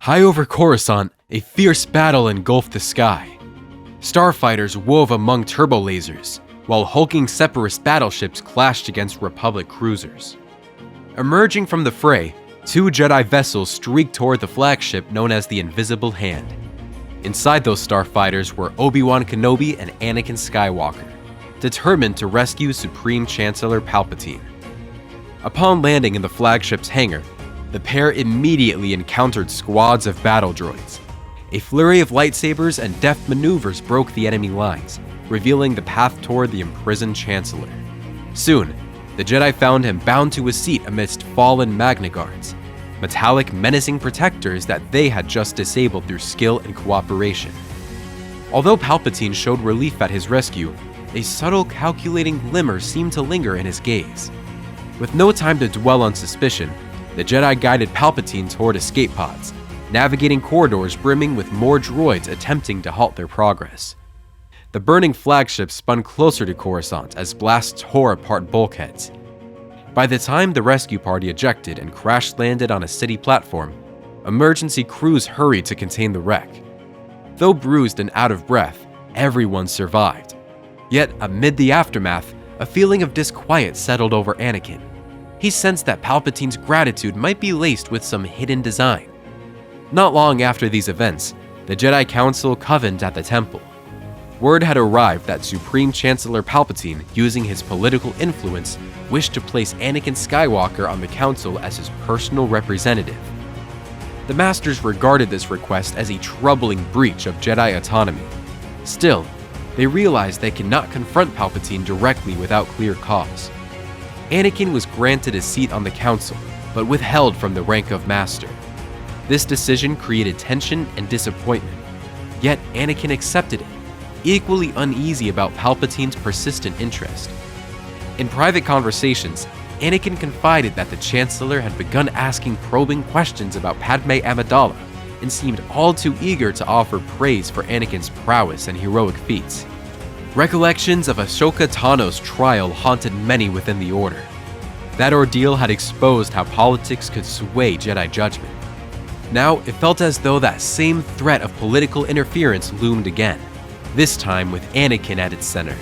High over Coruscant, a fierce battle engulfed the sky. Starfighters wove among turbolasers, while hulking Separatist battleships clashed against Republic cruisers. Emerging from the fray, two Jedi vessels streaked toward the flagship known as the Invisible Hand. Inside those starfighters were Obi-Wan Kenobi and Anakin Skywalker, determined to rescue Supreme Chancellor Palpatine. Upon landing in the flagship's hangar, the pair immediately encountered squads of battle droids. A flurry of lightsabers and deft maneuvers broke the enemy lines, revealing the path toward the imprisoned Chancellor. Soon, the Jedi found him bound to a seat amidst fallen MagnaGuards, metallic, menacing protectors that they had just disabled through skill and cooperation. Although Palpatine showed relief at his rescue, a subtle, calculating glimmer seemed to linger in his gaze. With no time to dwell on suspicion, the Jedi guided Palpatine toward escape pods, navigating corridors brimming with more droids attempting to halt their progress. The burning flagship spun closer to Coruscant as blasts tore apart bulkheads. By the time the rescue party ejected and crash-landed on a city platform, emergency crews hurried to contain the wreck. Though bruised and out of breath, everyone survived. Yet, amid the aftermath, a feeling of disquiet settled over Anakin. He sensed that Palpatine's gratitude might be laced with some hidden design. Not long after these events, the Jedi Council convened at the temple. Word had arrived that Supreme Chancellor Palpatine, using his political influence, wished to place Anakin Skywalker on the council as his personal representative. The Masters regarded this request as a troubling breach of Jedi autonomy. Still, they realized they cannot confront Palpatine directly without clear cause. Anakin was granted a seat on the council, but withheld from the rank of Master. This decision created tension and disappointment, yet Anakin accepted it, equally uneasy about Palpatine's persistent interest. In private conversations, Anakin confided that the Chancellor had begun asking probing questions about Padme Amidala and seemed all too eager to offer praise for Anakin's prowess and heroic feats. Recollections of Ahsoka Tano's trial haunted many within the Order. That ordeal had exposed how politics could sway Jedi judgment. Now, it felt as though that same threat of political interference loomed again, this time with Anakin at its center.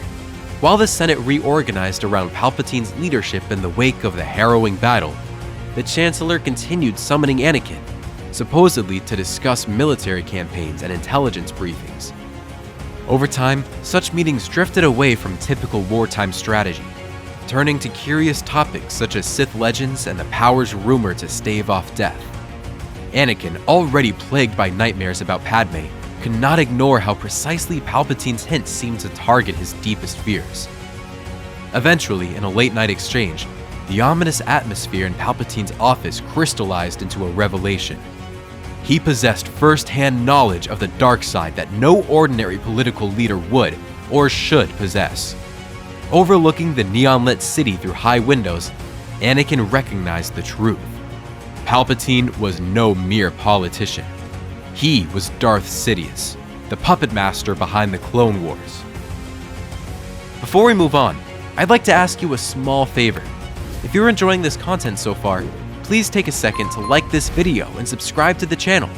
While the Senate reorganized around Palpatine's leadership in the wake of the harrowing battle, the Chancellor continued summoning Anakin, supposedly to discuss military campaigns and intelligence briefings. Over time, such meetings drifted away from typical wartime strategy, turning to curious topics such as Sith legends and the powers rumored to stave off death. Anakin, already plagued by nightmares about Padme, could not ignore how precisely Palpatine's hints seemed to target his deepest fears. Eventually, in a late-night exchange, the ominous atmosphere in Palpatine's office crystallized into a revelation. He possessed first-hand knowledge of the dark side that no ordinary political leader would or should possess. Overlooking the neon-lit city through high windows, Anakin recognized the truth. Palpatine was no mere politician. He was Darth Sidious, the puppet master behind the Clone Wars. Before we move on, I'd like to ask you a small favor. If you're enjoying this content so far, please take a second to like this video and subscribe to the channel.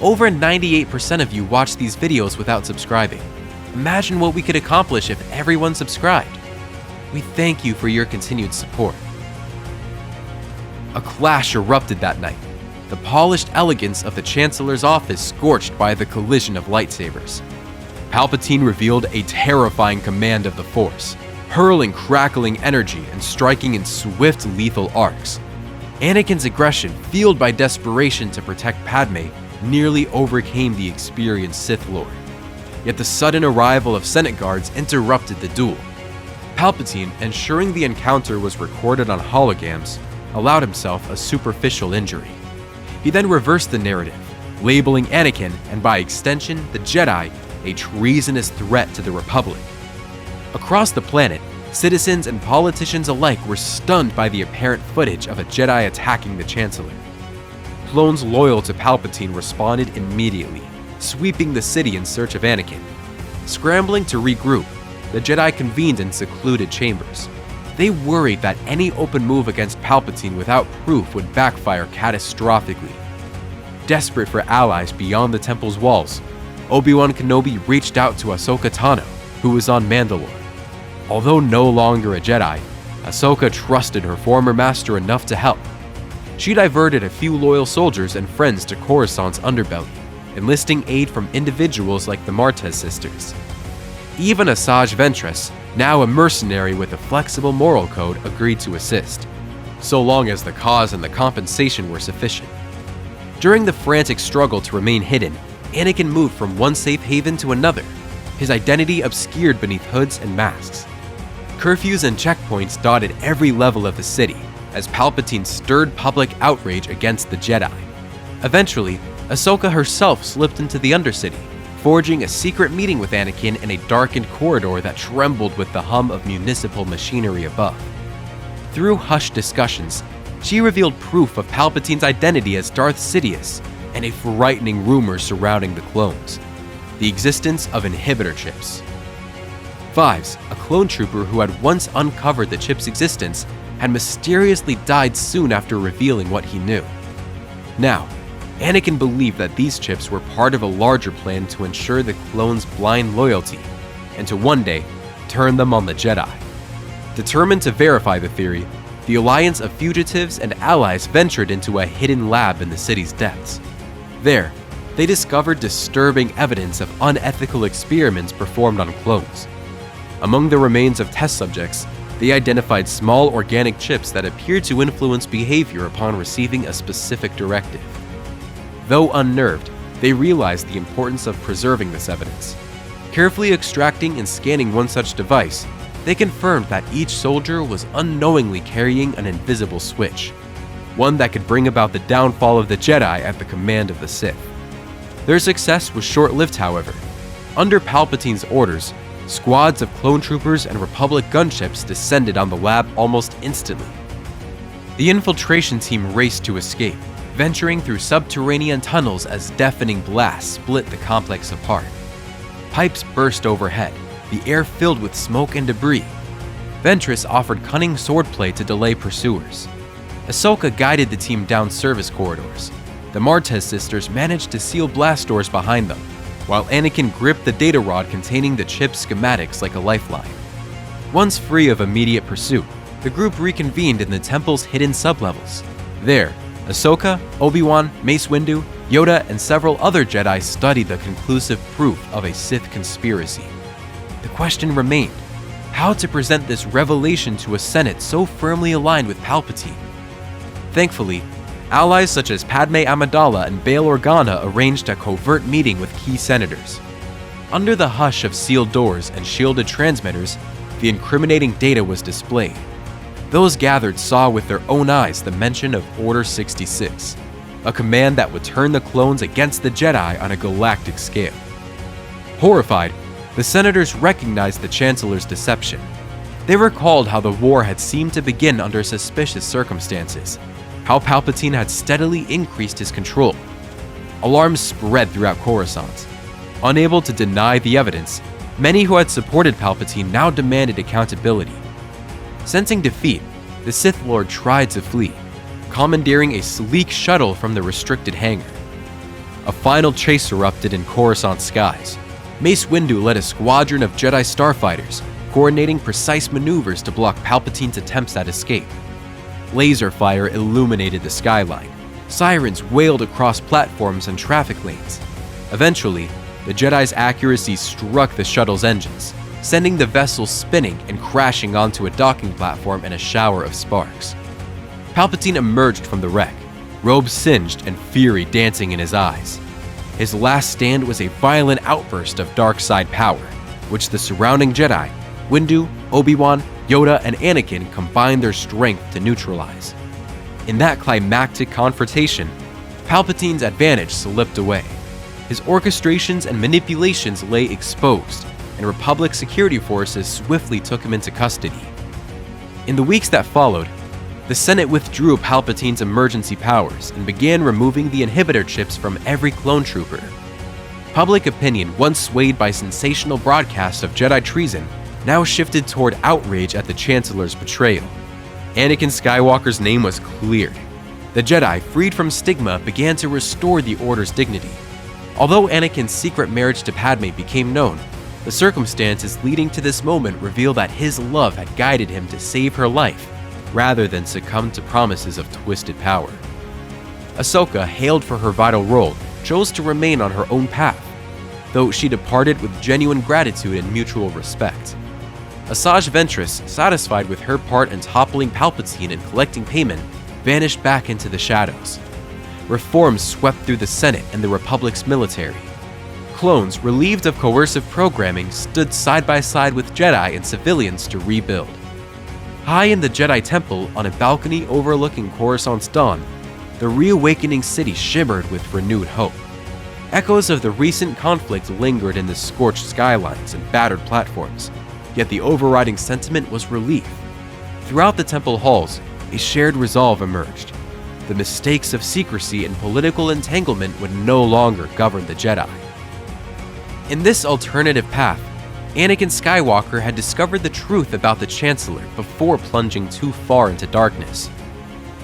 Over 98% of you watch these videos without subscribing. Imagine what we could accomplish if everyone subscribed. We thank you for your continued support. A clash erupted that night, the polished elegance of the Chancellor's office scorched by the collision of lightsabers. Palpatine revealed a terrifying command of the Force, hurling crackling energy and striking in swift, lethal arcs. Anakin's aggression, fueled by desperation to protect Padme, nearly overcame the experienced Sith Lord. Yet the sudden arrival of Senate guards interrupted the duel. Palpatine, ensuring the encounter was recorded on holograms, allowed himself a superficial injury. He then reversed the narrative, labeling Anakin, and by extension the Jedi, a treasonous threat to the Republic. Across the planet, citizens and politicians alike were stunned by the apparent footage of a Jedi attacking the Chancellor. Clones loyal to Palpatine responded immediately, sweeping the city in search of Anakin. Scrambling to regroup, the Jedi convened in secluded chambers. They worried that any open move against Palpatine without proof would backfire catastrophically. desperate for allies beyond the temple's walls, Obi-Wan Kenobi reached out to Ahsoka Tano, who was on Mandalore. Although no longer a Jedi, Ahsoka trusted her former master enough to help. She diverted a few loyal soldiers and friends to Coruscant's underbelly, enlisting aid from individuals like the Martez sisters. Even Asajj Ventress, now a mercenary with a flexible moral code, agreed to assist, so long as the cause and the compensation were sufficient. During the frantic struggle to remain hidden, Anakin moved from one safe haven to another, his identity obscured beneath hoods and masks. Curfews and checkpoints dotted every level of the city, as Palpatine stirred public outrage against the Jedi. Eventually, Ahsoka herself slipped into the Undercity, forging a secret meeting with Anakin in a darkened corridor that trembled with the hum of municipal machinery above. Through hushed discussions, she revealed proof of Palpatine's identity as Darth Sidious and a frightening rumor surrounding the clones: the existence of inhibitor chips. Fives, a clone trooper who had once uncovered the chip's existence, had mysteriously died soon after revealing what he knew. Now, Anakin believed that these chips were part of a larger plan to ensure the clones' blind loyalty, and to one day turn them on the Jedi. Determined to verify the theory, the alliance of fugitives and allies ventured into a hidden lab in the city's depths. There, they discovered disturbing evidence of unethical experiments performed on clones. Among the remains of test subjects, they identified small organic chips that appeared to influence behavior upon receiving a specific directive. Though unnerved, they realized the importance of preserving this evidence. Carefully extracting and scanning one such device, they confirmed that each soldier was unknowingly carrying an invisible switch, one that could bring about the downfall of the Jedi at the command of the Sith. Their success was short-lived, however. Under Palpatine's orders, squads of clone troopers and Republic gunships descended on the lab almost instantly. The infiltration team raced to escape, venturing through subterranean tunnels as deafening blasts split the complex apart. Pipes burst overhead, the air filled with smoke and debris. Ventress offered cunning swordplay to delay pursuers. Ahsoka guided the team down service corridors. The Martez sisters managed to seal blast doors behind them, while Anakin gripped the data rod containing the chip's schematics like a lifeline. Once free of immediate pursuit, the group reconvened in the temple's hidden sublevels. There, Ahsoka, Obi-Wan, Mace Windu, Yoda, and several other Jedi studied the conclusive proof of a Sith conspiracy. The question remained: how to present this revelation to a Senate so firmly aligned with Palpatine? Thankfully, allies such as Padme Amidala and Bail Organa arranged a covert meeting with key senators. Under the hush of sealed doors and shielded transmitters, the incriminating data was displayed. Those gathered saw with their own eyes the mention of Order 66, a command that would turn the clones against the Jedi on a galactic scale. Horrified, the senators recognized the Chancellor's deception. They recalled how the war had seemed to begin under suspicious circumstances, how Palpatine had steadily increased his control. Alarms spread throughout Coruscant. Unable to deny the evidence, many who had supported Palpatine now demanded accountability. Sensing defeat, the Sith Lord tried to flee, commandeering a sleek shuttle from the restricted hangar. A final chase erupted in Coruscant skies. Mace Windu led a squadron of Jedi Starfighters, coordinating precise maneuvers to block Palpatine's attempts at escape. Laser fire illuminated the skyline. Sirens wailed across platforms and traffic lanes. Eventually, the Jedi's accuracy struck the shuttle's engines, sending the vessel spinning and crashing onto a docking platform in a shower of sparks. Palpatine emerged from the wreck, robes singed and fury dancing in his eyes. His last stand was a violent outburst of dark side power, which the surrounding Jedi, Windu, Obi-Wan, Yoda, and Anakin combined their strength to neutralize. In that climactic confrontation, Palpatine's advantage slipped away. His orchestrations and manipulations lay exposed, and Republic security forces swiftly took him into custody. In the weeks that followed, the Senate withdrew Palpatine's emergency powers and began removing the inhibitor chips from every clone trooper. Public opinion, once swayed by sensational broadcasts of Jedi treason, now shifted toward outrage at the Chancellor's betrayal. Anakin Skywalker's name was cleared. The Jedi, freed from stigma, began to restore the Order's dignity. Although Anakin's secret marriage to Padme became known, the circumstances leading to this moment reveal that his love had guided him to save her life, rather than succumb to promises of twisted power. Ahsoka, hailed for her vital role, chose to remain on her own path, though she departed with genuine gratitude and mutual respect. Asajj Ventress, satisfied with her part in toppling Palpatine and collecting payment, vanished back into the shadows. Reforms swept through the Senate and the Republic's military. Clones, relieved of coercive programming, stood side by side with Jedi and civilians to rebuild. High in the Jedi Temple, on a balcony overlooking Coruscant's dawn, the reawakening city shimmered with renewed hope. Echoes of the recent conflict lingered in the scorched skylines and battered platforms, yet the overriding sentiment was relief. Throughout the temple halls, a shared resolve emerged. The mistakes of secrecy and political entanglement would no longer govern the Jedi. In this alternative path, Anakin Skywalker had discovered the truth about the Chancellor before plunging too far into darkness.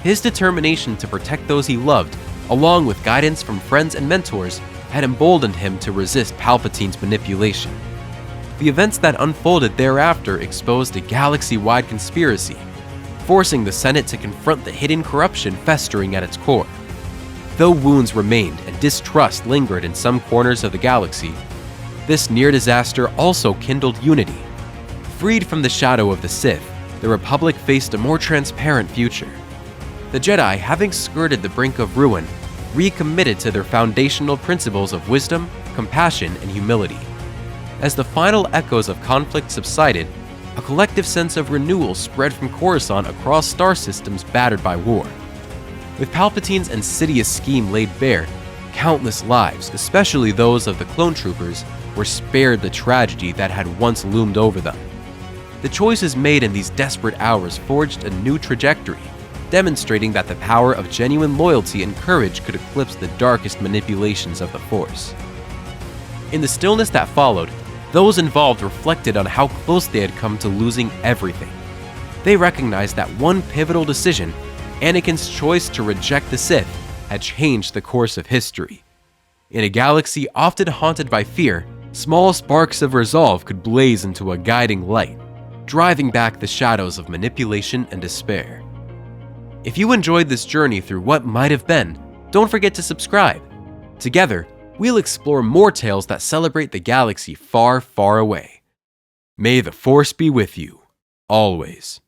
His determination to protect those he loved, along with guidance from friends and mentors, had emboldened him to resist Palpatine's manipulation. The events that unfolded thereafter exposed a galaxy-wide conspiracy, forcing the Senate to confront the hidden corruption festering at its core. Though wounds remained and distrust lingered in some corners of the galaxy, this near disaster also kindled unity. Freed from the shadow of the Sith, the Republic faced a more transparent future. The Jedi, having skirted the brink of ruin, recommitted to their foundational principles of wisdom, compassion, and humility. As the final echoes of conflict subsided, a collective sense of renewal spread from Coruscant across star systems battered by war. With Palpatine's insidious scheme laid bare, countless lives, especially those of the clone troopers, were spared the tragedy that had once loomed over them. The choices made in these desperate hours forged a new trajectory, demonstrating that the power of genuine loyalty and courage could eclipse the darkest manipulations of the Force. In the stillness that followed, those involved reflected on how close they had come to losing everything. They recognized that one pivotal decision, Anakin's choice to reject the Sith, had changed the course of history. In a galaxy often haunted by fear, small sparks of resolve could blaze into a guiding light, driving back the shadows of manipulation and despair. If you enjoyed this journey through what might have been, don't forget to subscribe. Together, we'll explore more tales that celebrate the galaxy far, far away. May the Force be with you, always.